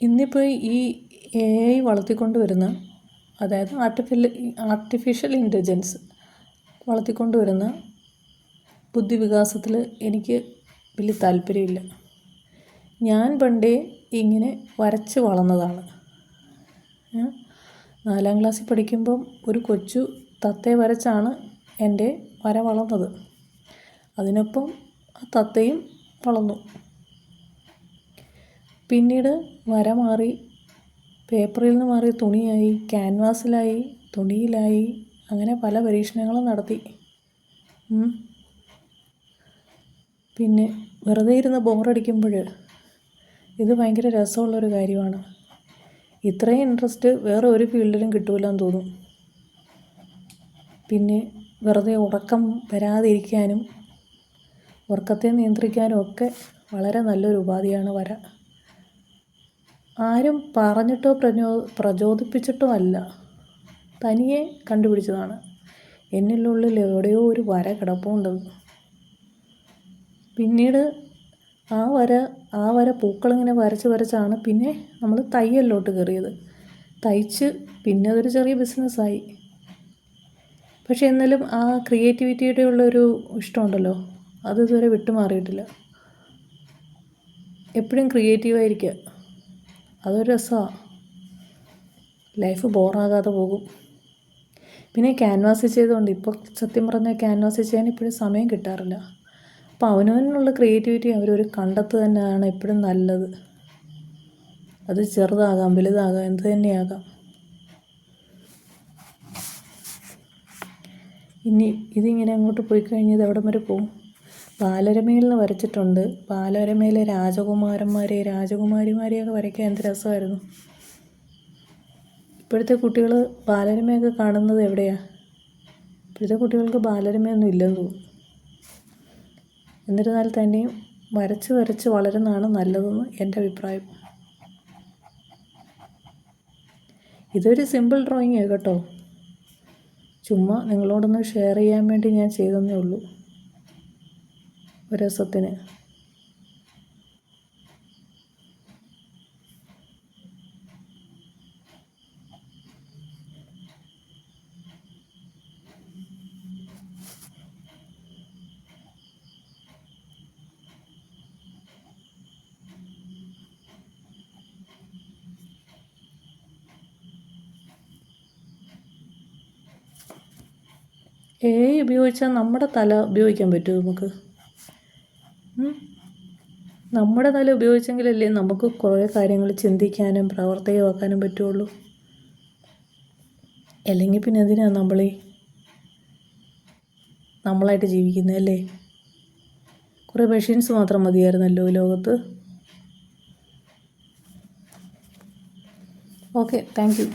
ഇന്നിപ്പോൾ ഈ AI വളർത്തിക്കൊണ്ടുവരുന്ന, അതായത് ആർട്ടിഫിഷ്യൽ ഇൻ്റലിജൻസ് വളർത്തിക്കൊണ്ടുവരുന്ന ബുദ്ധിവികാസത്തിൽ എനിക്ക് വലിയ താല്പര്യമില്ല. ഞാൻ പണ്ടേ ഇങ്ങനെ വരച്ച് വളർന്നതാണ്. 4ാം ക്ലാസ്സിൽ പഠിക്കുമ്പം ഒരു കൊച്ചു തത്തയെ വരച്ചാണ് എൻ്റെ വര വളർന്നത്. അതിനൊപ്പം ആ തത്തയും വളർന്നു. പിന്നീട് വര മാറി, പേപ്പറിൽ നിന്ന് മാറി തുണിയായി, ക്യാൻവാസിലായി, തുണിയിലായി, അങ്ങനെ പല പരീക്ഷണങ്ങളും നടത്തി. പിന്നെ വെറുതെ ഇരുന്ന് ബോറടിക്കുമ്പോൾ ഇത് ഭയങ്കര രസമുള്ളൊരു കാര്യമാണ്. ഇത്രയും ഇൻട്രസ്റ്റ് വേറെ ഒരു ഫീൽഡിലും കിട്ടൂലെന്ന് തോന്നും. പിന്നെ വെറുതെ ഉറക്കം വരാതിരിക്കാനും ഉറക്കത്തെ നിയന്ത്രിക്കാനും ഒക്കെ വളരെ നല്ലൊരു ഉപാധിയാണ് വര. ആരും പറഞ്ഞിട്ടോ പ്രചോദിപ്പിച്ചിട്ടോ അല്ല, തനിയെ കണ്ടുപിടിച്ചതാണ്. എന്നിനുള്ളിൽ എവിടെയോ ഒരു വര കിടപ്പുണ്ടെന്ന്. പിന്നീട് ആ വര പൂക്കളിങ്ങനെ വരച്ചാണ് പിന്നെ നമ്മൾ തയ്യലിലോട്ട് കയറിയത്. തയ്ച്ച് പിന്നെ അതൊരു ചെറിയ ബിസിനസ്സായി. പക്ഷെ എന്നാലും ആ ക്രിയേറ്റിവിറ്റിയുടെ ഉള്ളൊരു ഇഷ്ടമുണ്ടല്ലോ, അത് ഇതുവരെ വിട്ടുമാറിയിട്ടില്ല. എപ്പോഴും ക്രിയേറ്റീവായിരിക്കുക, അതൊരു രസമാണ്. ലൈഫ് ബോറാകാതെ പോകും. പിന്നെ ക്യാൻവാസ് ചെയ്തുകൊണ്ട് ഇപ്പോൾ സത്യം പറഞ്ഞാൽ ക്യാൻവാസ് ചെയ്യാൻ ഇപ്പോഴും സമയം കിട്ടാറില്ല. അപ്പോൾ അവനവനുള്ള ക്രിയേറ്റിവിറ്റി അവരൊരു കണ്ടെത്തുക തന്നെയാണ് എപ്പോഴും നല്ലത്. അത് ചെറുതാകാം, വലുതാകാം, എന്ത് തന്നെയാകാം. ഇനി ഇതിങ്ങനെ അങ്ങോട്ട് പോയി കഴിഞ്ഞത് എവിടം വരെ പോകും? ബാലരമയിൽ നിന്ന് വരച്ചിട്ടുണ്ട്. ബാലരമയിലെ രാജകുമാരിമാരെയൊക്കെ വരയ്ക്കാൻ എന്ത് രസമായിരുന്നു. ഇപ്പോഴത്തെ കുട്ടികൾ ബാലരമയൊക്കെ കാണുന്നത് എവിടെയാണ്? ഇപ്പോഴത്തെ കുട്ടികൾക്ക് ബാലരമയൊന്നും ഇല്ലെന്ന് തോന്നുന്നു. എന്നിരുന്നാൽ തന്നെയും വരച്ച് വളരുന്നതാണ് നല്ലതെന്ന് എൻ്റെ അഭിപ്രായം. ഇതൊരു സിമ്പിൾ ഡ്രോയിങ് കേട്ടോ, ചുമ്മാ നിങ്ങളോടൊന്ന് ഷെയർ ചെയ്യാൻ വേണ്ടി ഞാൻ ചെയ്തെന്നേ ഉള്ളൂ, ഒരു രസത്തിന്. AI ഉപയോഗിച്ചാൽ നമ്മുടെ തല ഉപയോഗിക്കാൻ പറ്റുമോ നമുക്ക്? നമ്മുടെ തല ഉപയോഗിച്ചെങ്കിലല്ലേ നമുക്ക് കുറേ കാര്യങ്ങൾ ചിന്തിക്കാനും പ്രവർത്തികമാക്കാനും പറ്റുള്ളൂ. അല്ലെങ്കിൽ പിന്നെ എന്തിനാണ് നമ്മളായിട്ട് ജീവിക്കുന്നതല്ലേ? കുറേ മെഷീൻസ് മാത്രം മതിയായിരുന്നല്ലോ ലോകത്ത്. Okay, thank you.